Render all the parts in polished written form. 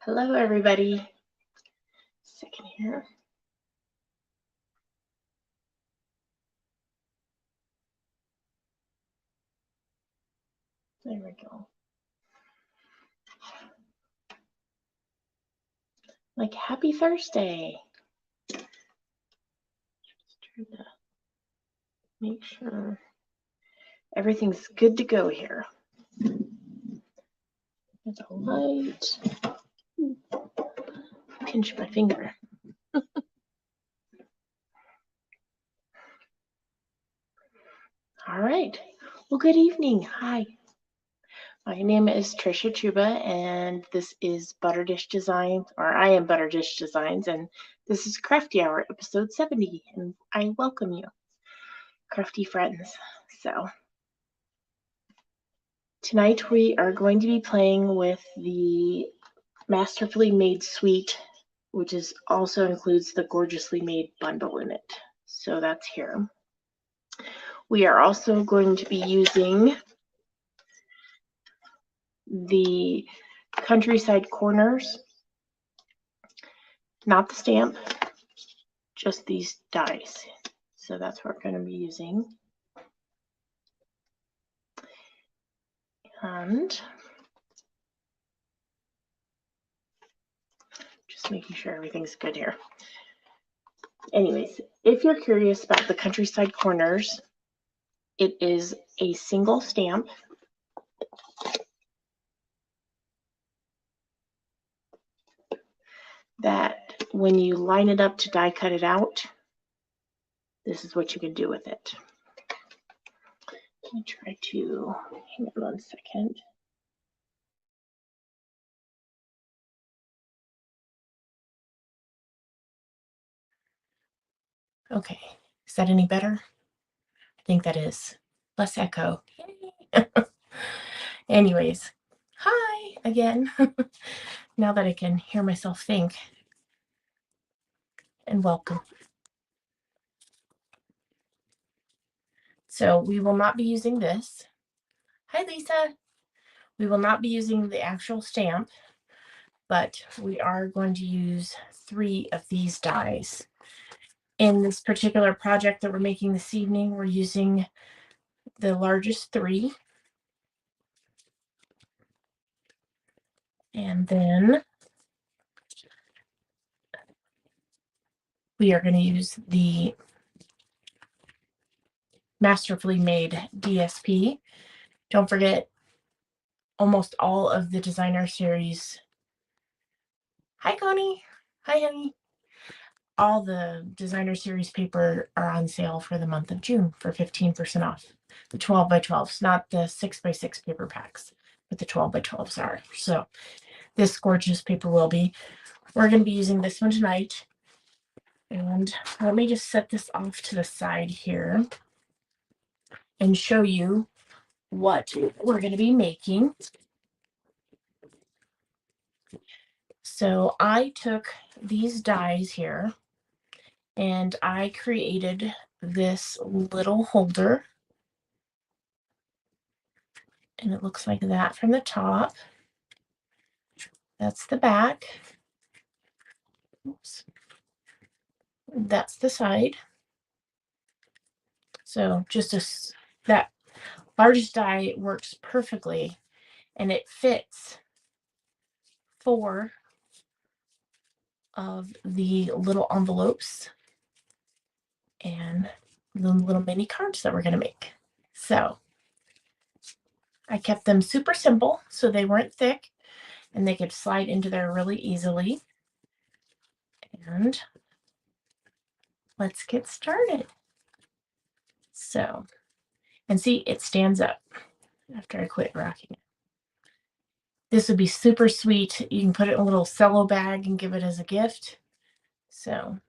Hello, everybody. Second here. There we go. Like, happy Thursday. Just trying to make sure everything's good to go here. There's a light. Pinch my finger. All right. Well, good evening. Hi. My name is 𝗧𝗢𝗘𝗘𝗖𝗞, and this is ButterDish Designs, or I am ButterDish Designs, and this is Crafty Hour, episode 70, and I welcome you, crafty friends. So, tonight we are going to be playing with the Masterfully Made Suite, which also includes the Gorgeously Made bundle in it. So that's here. We are also going to be using the Countryside Corners, not the stamp, just these dies. So that's what we're going to be using. And just making sure everything's good here. Anyways, if you're curious about the Countryside Corners, it is a single stamp. That when you line it up to die cut it out, this is what you can do with it. Let me try to, hang on 1 second. Okay, is that any better? I think that is. Less echo. Yay. Anyways, hi again. Now that I can hear myself think. And welcome. So we will not be using this. Hi, Lisa. We will not be using the actual stamp, but we are going to use 3 of these dies. In this particular project that we're making this evening, we're using the largest 3. And then we are going to use the Masterfully Made DSP. Don't forget, almost all of the designer series. Hi, Connie. Hi, honey. All the designer series paper are on sale for the month of June for 15% off. The 12 by 12s, not the 6 by 6 paper packs, but the 12 by 12s are. So this gorgeous paper will be. We're going to be using this one tonight. And let me just set this off to the side here and show you what we're going to be making. So I took these dies here and I created this little holder. And it looks like that from the top. That's the back. Oops. That's the side. So just that largest die works perfectly, and it fits 4 of the little envelopes and the little mini cards that we're going to make. So I kept them super simple so they weren't thick and they could slide into there really easily. And let's get started. So, and see, it stands up after I quit rocking it. This would be super sweet. You can put it in a little cello bag and give it as a gift. So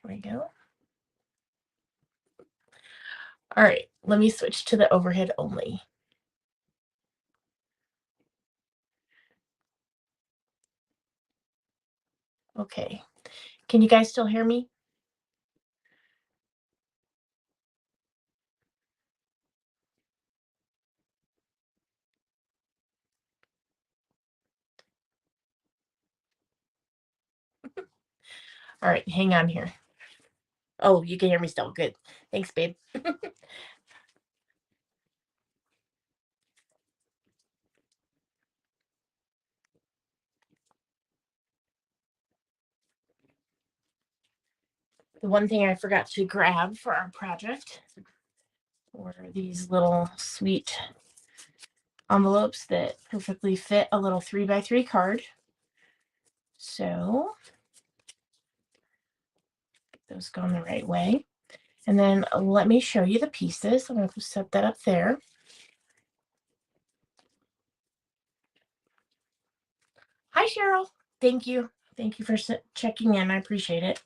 there we go. All right, let me switch to the overhead only. Okay, can you guys still hear me? All right, hang on here. Oh, you can hear me still. Good. Thanks, babe. The one thing I forgot to grab for our project were these little sweet envelopes that perfectly fit a little 3x3 card. So get those going the right way. And then let me show you the pieces. I'm going to set that up there. Hi, Cheryl. Thank you. Thank you for checking in. I appreciate it.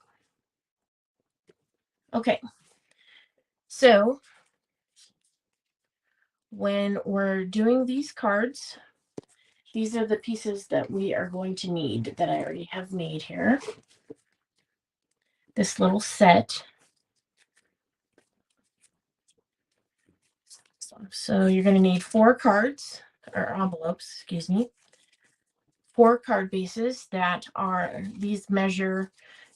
Okay. So when we're doing these cards, these are the pieces that we are going to need that I already have made here. This little set. So you're going to need 4 cards, or envelopes, excuse me. 4 card bases that are, these measure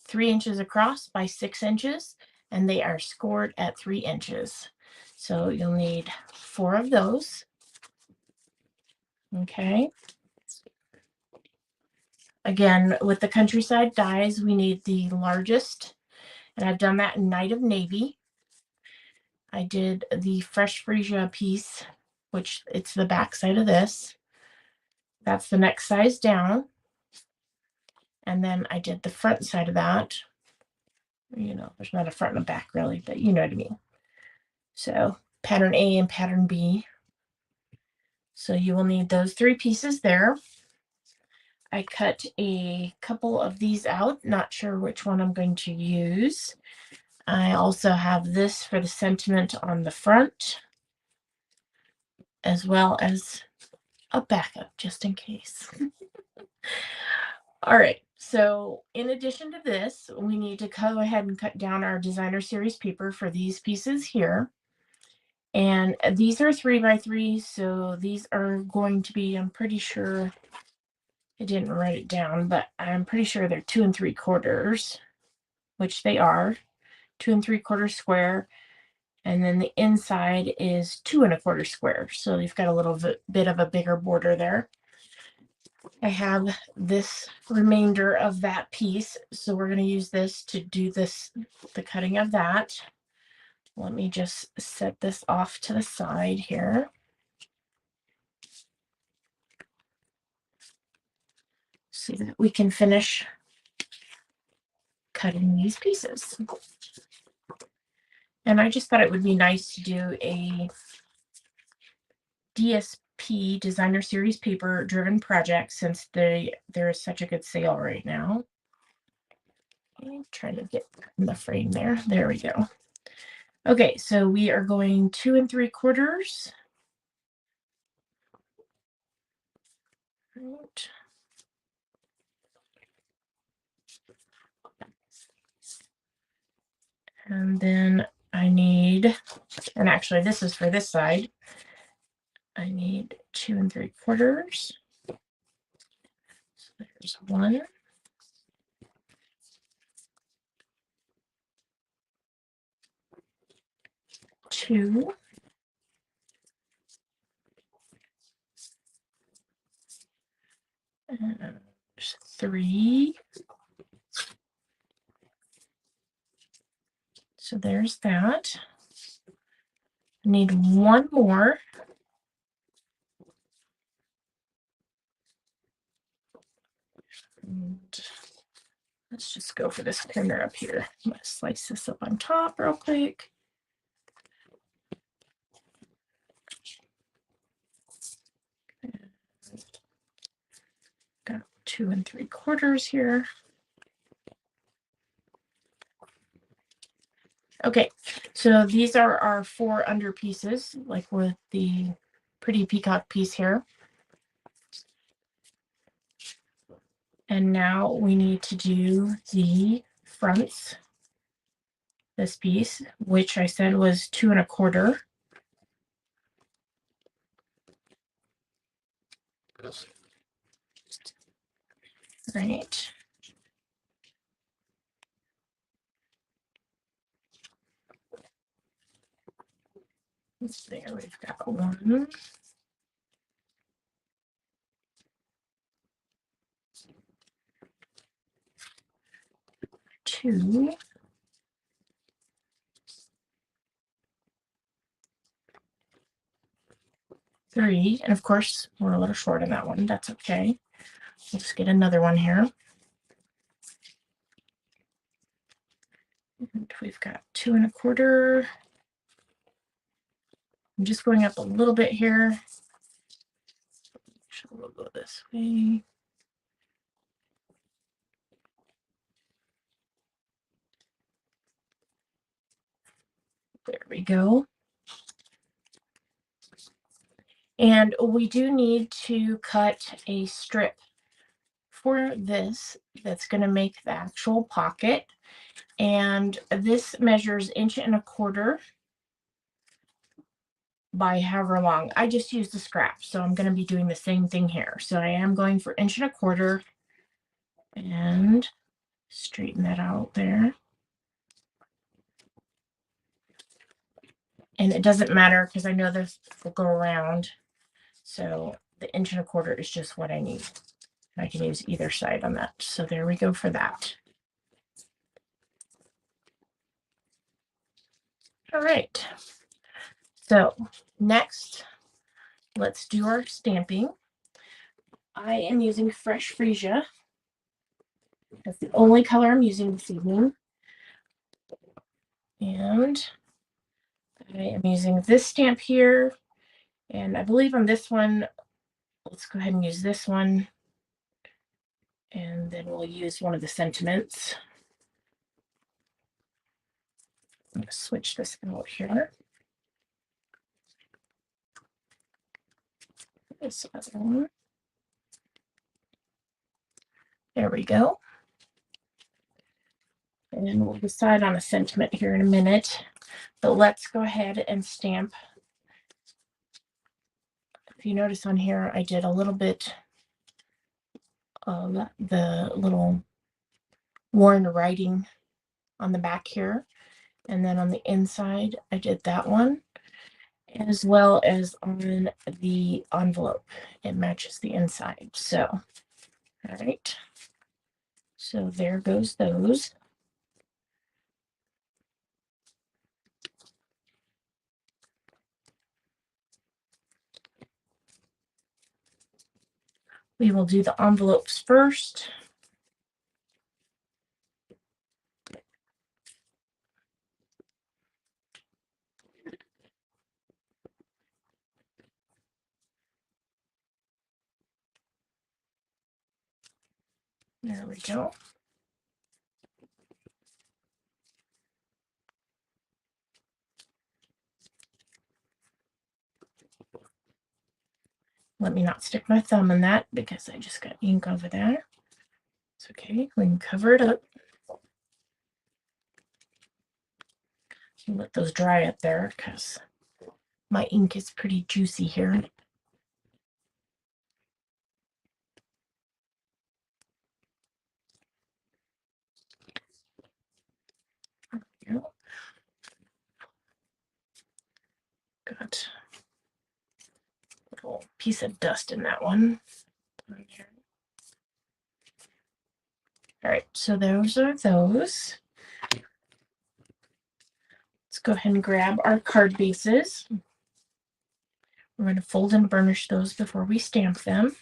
3 inches across by 6 inches, and they are scored at 3 inches. So you'll need 4 of those. Okay. Again, with the countryside dies, we need the largest, and I've done that in Night of Navy. I did the Fresh Freesia piece, which it's the back side of this. That's the next size down. And then I did the front side of that. You know, there's not a front and a back really, but you know what I mean. So pattern A and pattern B. So you will need those 3 pieces there. I cut a couple of these out, not sure which one I'm going to use. I also have this for the sentiment on the front, as well as a backup just in case. All right, so in addition to this, we need to go ahead and cut down our designer series paper for these pieces here. And these are 3x3, so these are going to be, I'm pretty sure, I didn't write it down, but I'm pretty sure they're 2 3/4, which they are, 2 3/4 square. And then the inside is 2 1/4 square. So you've got a little bit of a bigger border there. I have this remainder of that piece, so we're going to use this to do this, the cutting of that. Let me just set this off to the side here. So that we can finish cutting these pieces. And I just thought it would be nice to do a DSP, Designer Series Paper driven project, since there is such a good sale right now. I'm trying to get in the frame there. There we go. Okay, so we are going 2 3/4. Right. And then I need, and actually this is for this side, I need 2 3/4. So there's 1. 2. And there's 3. So there's that. I need 1 more. And let's just go for this corner up here. I'm going to slice this up on top real quick. Got 2 3/4 here. Okay, so these are our 4 under pieces, like with the pretty peacock piece here. And now we need to do the fronts, this piece, which I said was 2 1/4. Right. There we've got 1, 2, 3, and of course we're a little short on that one. That's okay. We'll just get another one here. And we've got 2 1/4. I'm just going up a little bit here. So we'll go this way. There we go. And we do need to cut a strip for this that's going to make the actual pocket. And this measures 1.25 by however long. I just used the scrap, so I'm going to be doing the same thing here. So I am going for 1.25 and straighten that out there. And it doesn't matter because I know this will go around. So the 1.25 is just what I need. I can use either side on that. So there we go for that. All right. So next, let's do our stamping. I am using Fresh Freesia. That's the only color I'm using this evening. And I am using this stamp here. And I believe on this one, let's go ahead and use this one. And then we'll use one of the sentiments. I'm going to switch this out here. This other one. There we go. And then we'll decide on a sentiment here in a minute. But let's go ahead and stamp. If you notice on here, I did a little bit of the little worn writing on the back here. And then on the inside, I did that one, as well as on the envelope. It matches the inside. So, all right. So there goes those. We will do the envelopes first. There we go. Let me not stick my thumb in that because I just got ink over there. It's okay. We can cover it up. Let those dry up there because my ink is pretty juicy here. Got a little piece of dust in that one. All right, so those are those. Let's go ahead and grab our card bases. We're going to fold and burnish those before we stamp them.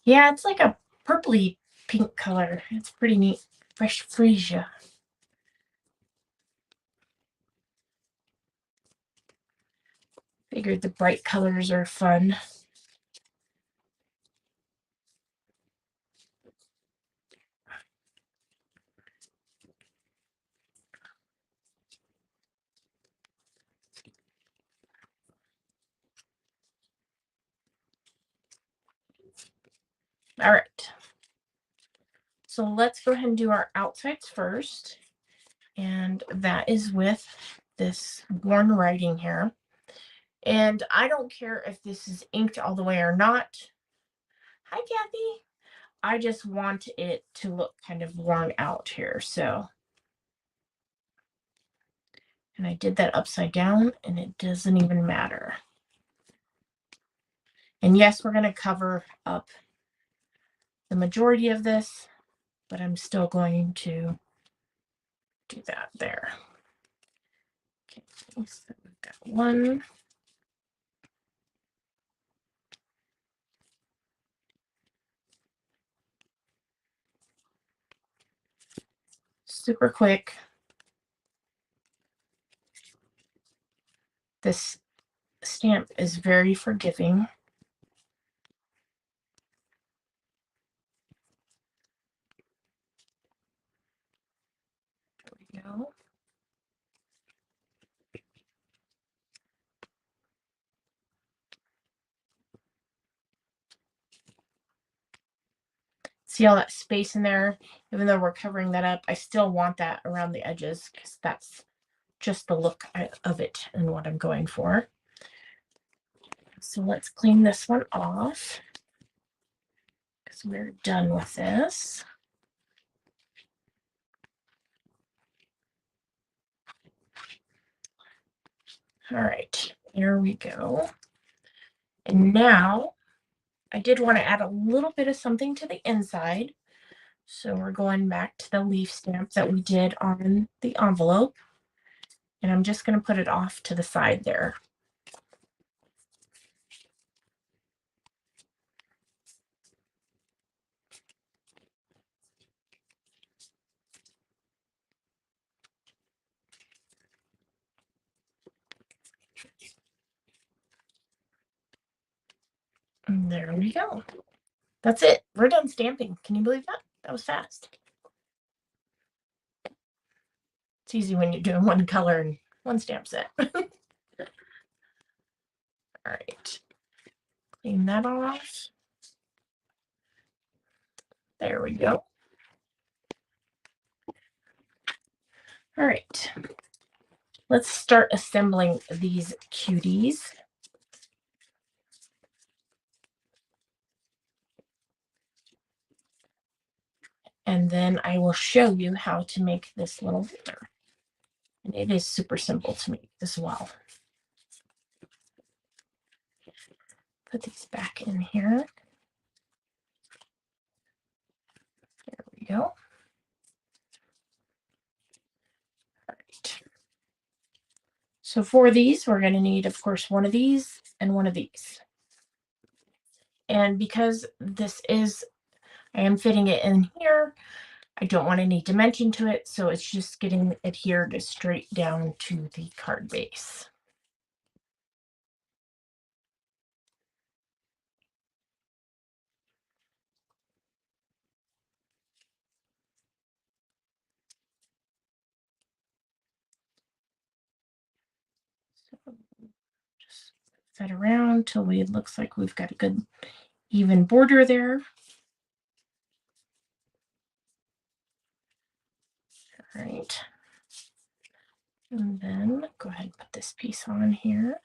Yeah, it's like a purpley pink color. It's pretty neat. Fresh Freesia. Figured the bright colors are fun. All right. So let's go ahead and do our outsides first. And that is with this worn writing here. And I don't care if this is inked all the way or not. Hi, Kathy. I just want it to look kind of worn out here. So, and I did that upside down and it doesn't even matter. And yes, we're going to cover up the majority of this, but I'm still going to do that there. Okay, so we've got one. Super quick. This stamp is very forgiving. There we go. See all that space in there? Even though we're covering that up, I still want that around the edges because that's just the look of it and what I'm going for. So let's clean this one off because we're done with this. All right, there we go. And now I did want to add a little bit of something to the inside. So we're going back to the leaf stamp that we did on the envelope. And I'm just going to put it off to the side there. And there we go. That's it. We're done stamping. Can you believe that? That was fast. It's easy when you're doing one color and one stamp set. All right. Clean that off. There we go. All right. Let's start assembling these cuties. And then I will show you how to make this little holder. And it is super simple to make as well. Put these back in here. There we go. All right. So for these, we're going to need, of course, one of these and one of these. And because this is, I am fitting it in here, I don't want any dimension to it, so it's just getting adhered straight down to the card base. So just set around till it looks like we've got a good even border there. All right. And then go ahead and put this piece on here.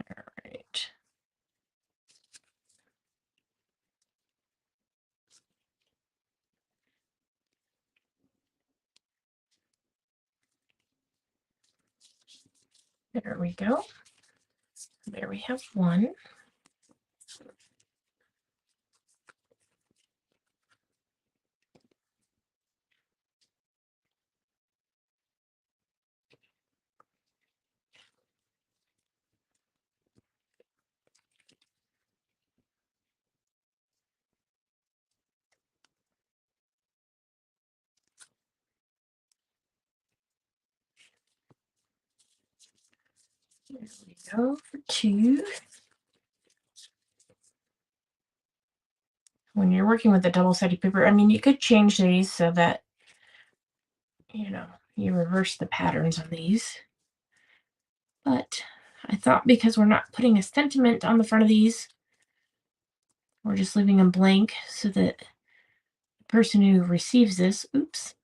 All right. There we go. There we have one. There we go for two. When you're working with a double-sided paper, I mean, you could change these so that, you know, you reverse the patterns on these. But I thought because we're not putting a sentiment on the front of these, we're just leaving them blank so that the person who receives this, oops,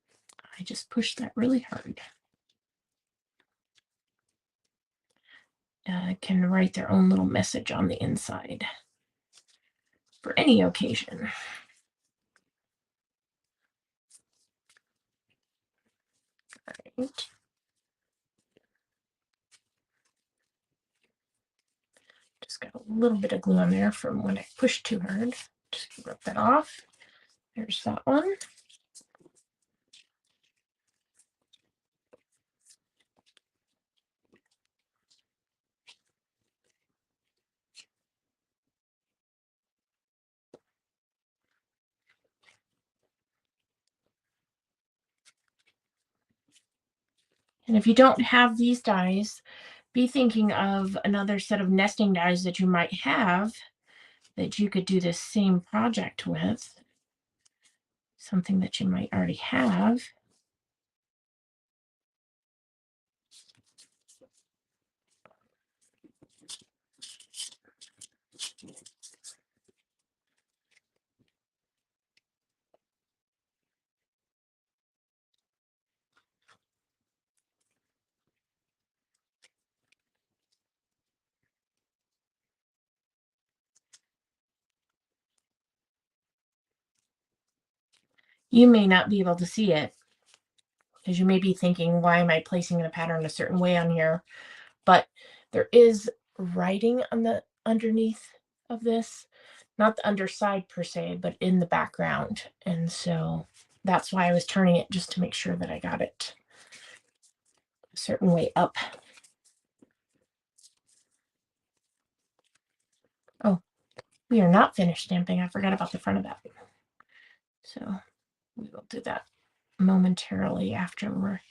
I just pushed that really hard, can write their own little message on the inside for any occasion. All right. Just got a little bit of glue on there from when I pushed too hard. Just rub that off. There's that one. And if you don't have these dies, be thinking of another set of nesting dies that you might have that you could do this same project with. Something that you might already have. You may not be able to see it because you may be thinking, why am I placing the pattern a certain way on here? But there is writing on the underneath of this, not the underside per se, but in the background. And so that's why I was turning it, just to make sure that I got it a certain way up. Oh, we are not finished stamping. I forgot about the front of that. So we will do that momentarily after we're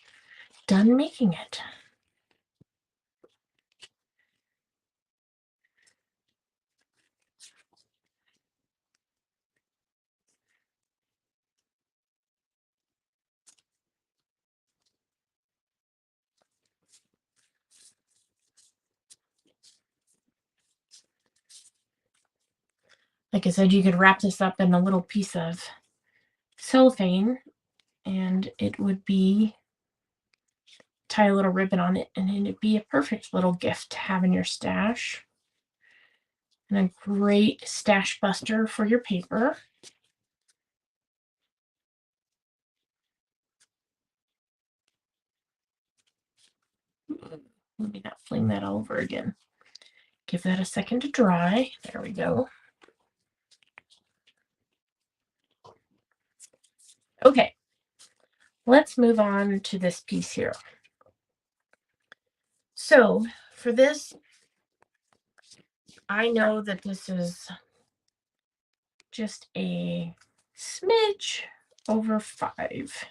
done making it. Like I said, you could wrap this up in a little piece of cellophane and it would be, tie a little ribbon on it, and it'd be a perfect little gift to have in your stash. And a great stash buster for your paper. Let me not fling that all over again. Give that a second to dry. There we go. Okay, let's move on to this piece here. So for this, I know that this is just a smidge over 5.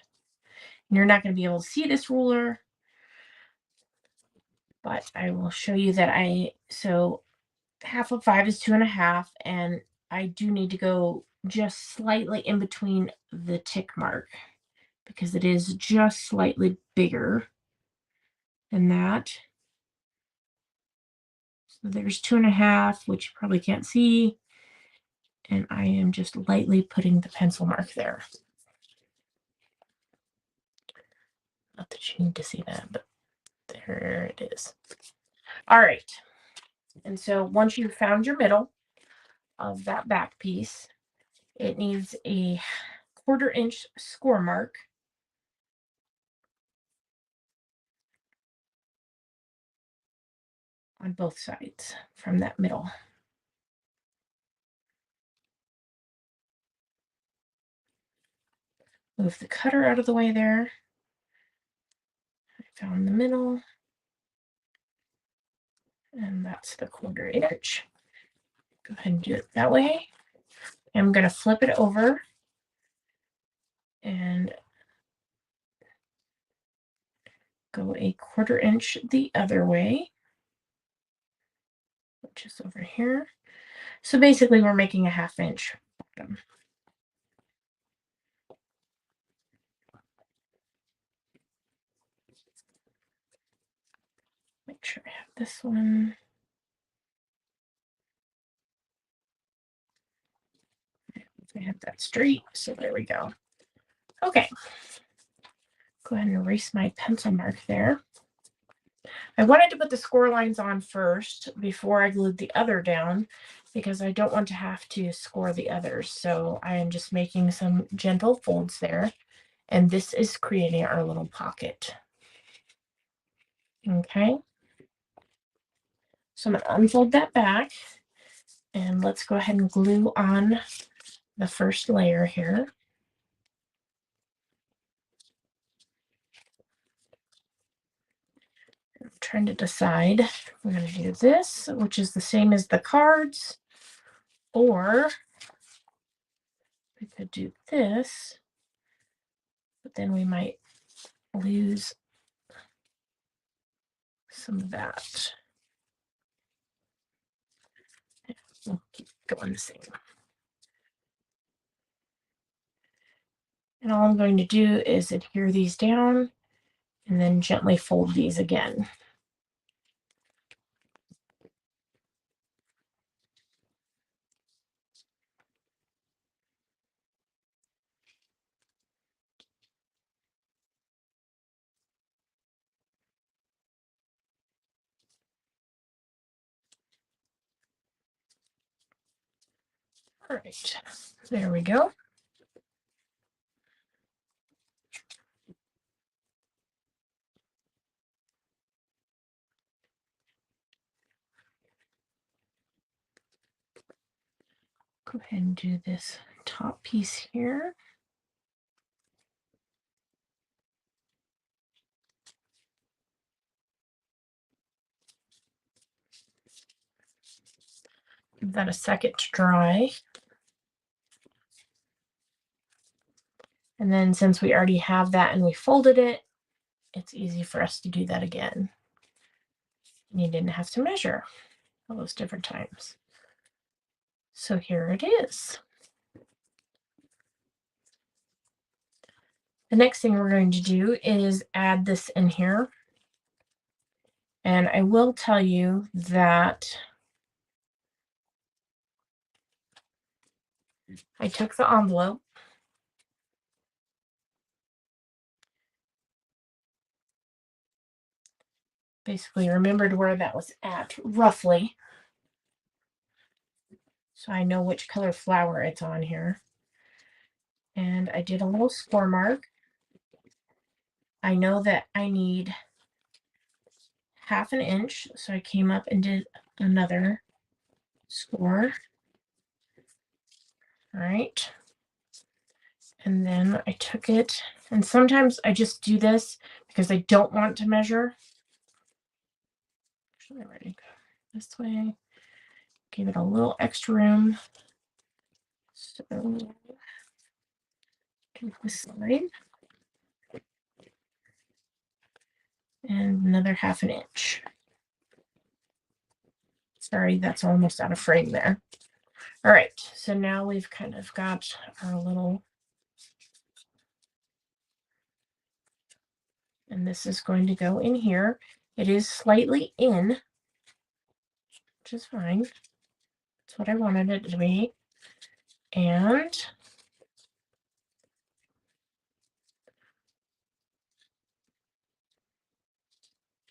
You're not going to be able to see this ruler, but I will show you that so half of 5 is 2.5, and I do need to go just slightly in between the tick mark because it is just slightly bigger than that. So there's 2.5, which you probably can't see, and I am just lightly putting the pencil mark there. Not that you need to see that, but there it is. All right. And so once you've found your middle of that back piece, it needs a 1/4 inch score mark. On both sides from that middle. Move the cutter out of the way there. I found the middle. And that's the 1/4 inch. Go ahead and do it that way. I'm going to flip it over and go a 1/4 inch the other way, which is over here. So basically we're making a 1/2 inch bottom. Make sure I have this one. I have that straight, so there we go. Okay. Go ahead and erase my pencil mark there. I wanted to put the score lines on first before I glued the other down because I don't want to have to score the others. So I am just making some gentle folds there. And this is creating our little pocket. Okay. So I'm going to unfold that back. And let's go ahead and glue on the first layer here. I'm trying to decide if we're going to do this, which is the same as the cards, or we could do this, but then we might lose some of that. We'll keep going the same. And all I'm going to do is adhere these down and then gently fold these again. All right, there we go. Go ahead and do this top piece here. Give that a second to dry. And then since we already have that and we folded it, it's easy for us to do that again. And you didn't have to measure all those different times. So here it is. The next thing we're going to do is add this in here. And I will tell you that I took the envelope basically remembered where that was at roughly. So I know which color flower it's on here. And I did a little score mark. I know that I need 1/2 inch. So I came up and did another score. All right. And then I took it, and sometimes I just do this because I don't want to measure. Actually, I'm ready to go this way. Give it a little extra room. So give this side. And another 1/2 inch. Sorry, that's almost out of frame there. All right, so now we've kind of got our little, and this is going to go in here. It is slightly in, which is fine. That's what I wanted it to be. And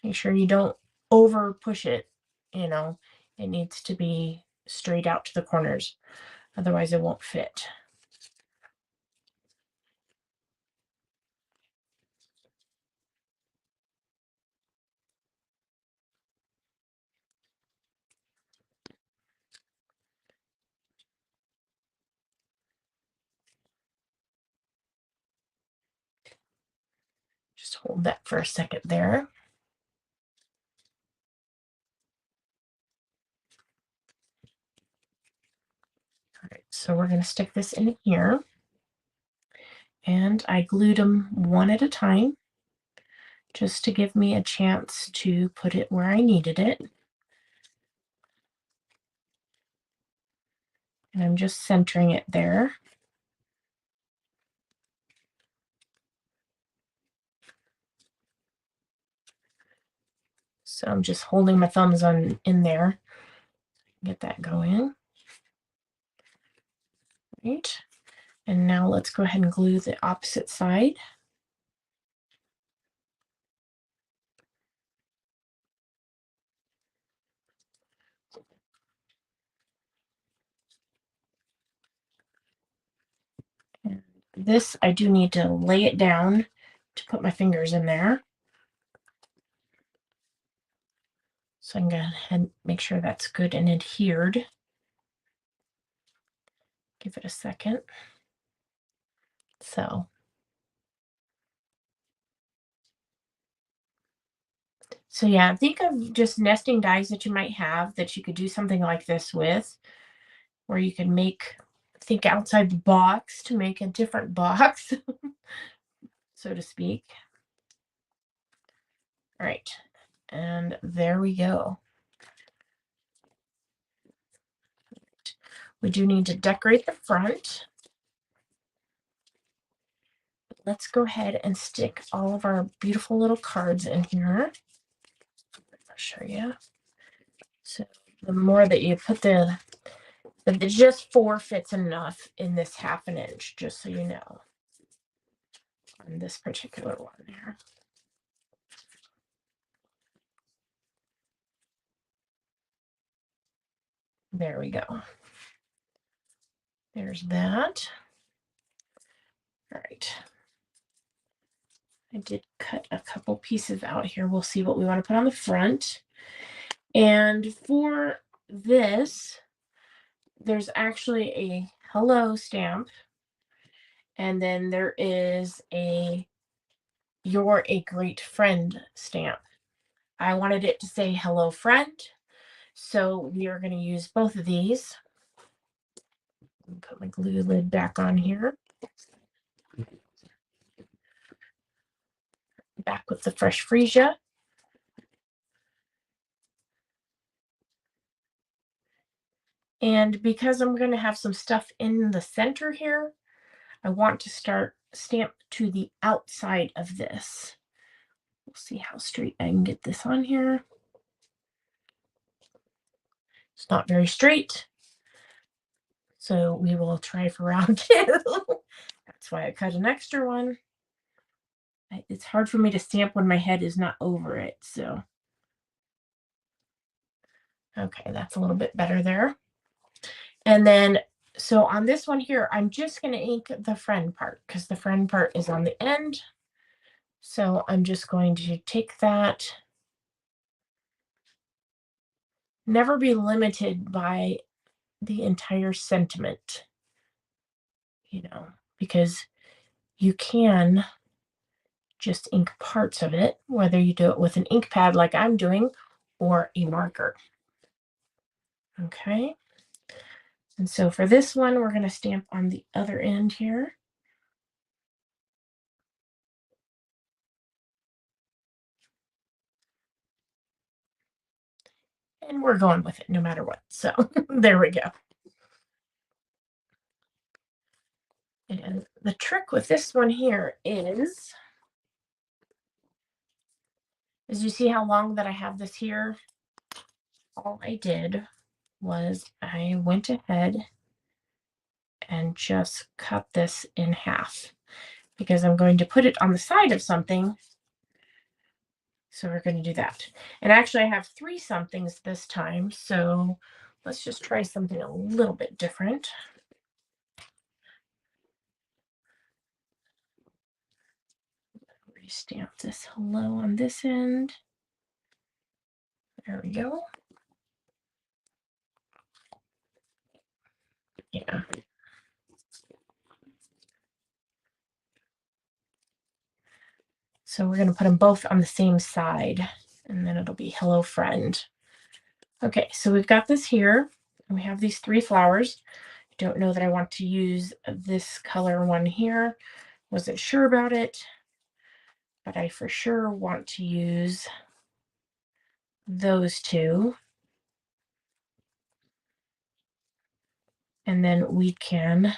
make sure you don't over push it, you know, it needs to be straight out to the corners. Otherwise it won't fit. Just hold that for a second there. All right, so we're going to stick this in here. And I glued them one at a time just to give me a chance to put it where I needed it. And I'm just centering it there. So I'm just holding my thumbs in there. Get that going. Right. And now let's go ahead and glue the opposite side. And this, I do need to lay it down to put my fingers in there. So I'm going to go ahead and make sure that's good and adhered. Give it a second. So yeah, think of just nesting dies that you might have that you could do something like this with, where you can think outside the box to make a different box, so to speak. All right, and there we go. We do need to decorate the front. Let's go ahead and stick all of our beautiful little cards in here. I'll show you. So the more that you put just 4 fits enough in this 1/2 inch, just so you know, on this particular one there. There we go. There's that. All right. I did cut a couple pieces out here. We'll see what we want to put on the front. And for this, there's actually a hello stamp. And then there is a "You're a great friend" stamp. I wanted it to say "Hello friend." So we are going to use both of these. Put my glue lid back on here. Back with the fresh freesia. And because I'm going to have some stuff in the center here, I want to stamp to the outside of this. We'll see how straight I can get this on here. It's not very straight, so we will try for round 2. That's why I cut an extra one. It's hard for me to stamp when my head is not over it, so. Okay, that's a little bit better there. And then, so on this one here, I'm just going to ink the friend part because the friend part is on the end. So I'm just going to take that. Never be limited by the entire sentiment, because you can just ink parts of it, whether you do it with an ink pad like I'm doing or a marker. Okay. And so for this one, we're going to stamp on the other end here. And we're going with it no matter what. So there we go. And the trick with this one here is, as you see how long that I have this here, all I did was I went ahead and just cut this in half because I'm going to put it on the side of something. So we're going to do that. And actually I have 3 somethings this time. So let's just try something a little bit different. Stamp this hello on this end. There we go. Yeah. So we're going to put them both on the same side, and then it'll be hello friend. Okay, so we've got this here, and we have these 3 flowers. I don't know that I want to use this color one here. Wasn't sure about it, but I for sure want to use those 2. And then we can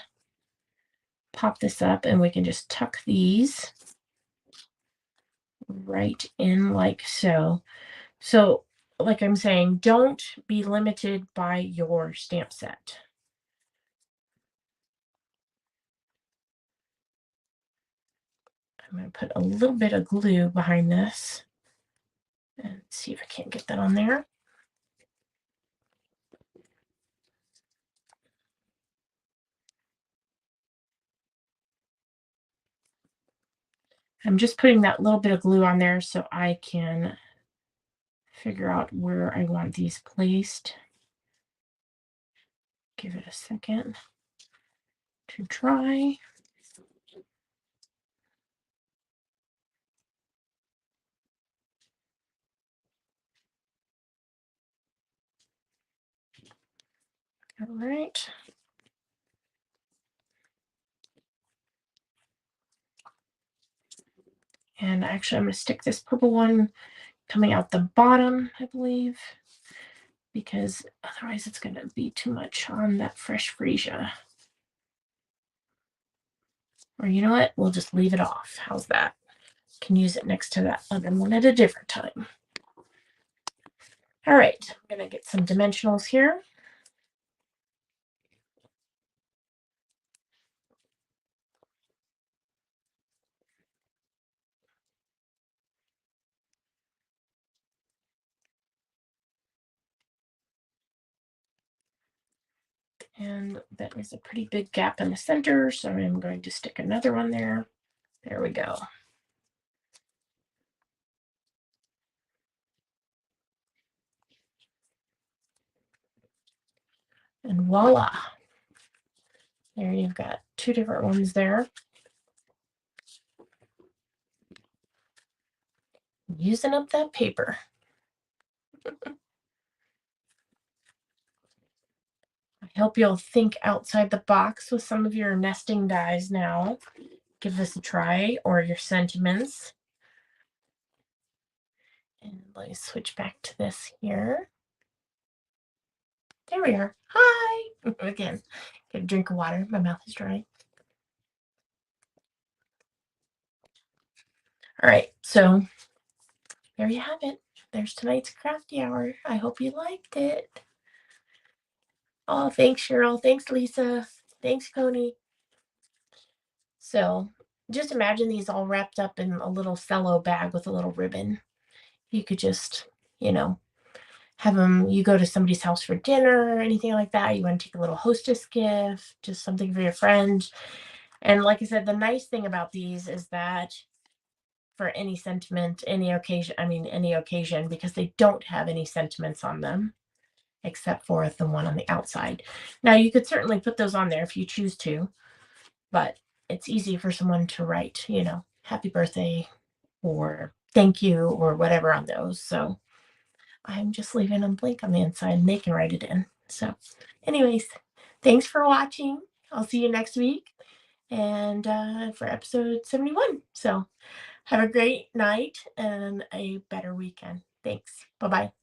pop this up and we can just tuck these right in like so. So, like I'm saying, don't be limited by your stamp set. I'm going to put a little bit of glue behind this and see if I can't get that on there. I'm just putting that little bit of glue on there so I can figure out where I want these placed. Give it a second to dry. All right. And actually, I'm going to stick this purple one coming out the bottom, I believe, because otherwise it's going to be too much on that fresh freesia. Or you know what? We'll just leave it off. How's that? Can use it next to that other one at a different time. All right, I'm going to get some dimensionals here. And that is a pretty big gap in the center, so I'm going to stick another one there. There we go. And voila. There you've got two different ones there. Using up that paper. I hope you'll think outside the box with some of your nesting dies now. Give this a try, or your sentiments. And let me switch back to this here. There we are. Hi! Again, get a drink of water. My mouth is dry. All right, so there you have it. There's tonight's crafty hour. I hope you liked it. Oh, thanks, Cheryl. Thanks, Lisa. Thanks, Coney. So just imagine these all wrapped up in a little cello bag with a little ribbon. You could just, have them, you go to somebody's house for dinner or anything like that. You want to take a little hostess gift, just something for your friend. And like I said, the nice thing about these is that for any sentiment, any occasion, because they don't have any sentiments on them, except for the one on the outside. Now, you could certainly put those on there if you choose to, but it's easy for someone to write, happy birthday or thank you or whatever on those. So I'm just leaving them blank on the inside and they can write it in. So anyways, thanks for watching. I'll see you next week and for episode 71. So have a great night and a better weekend. Thanks. Bye-bye.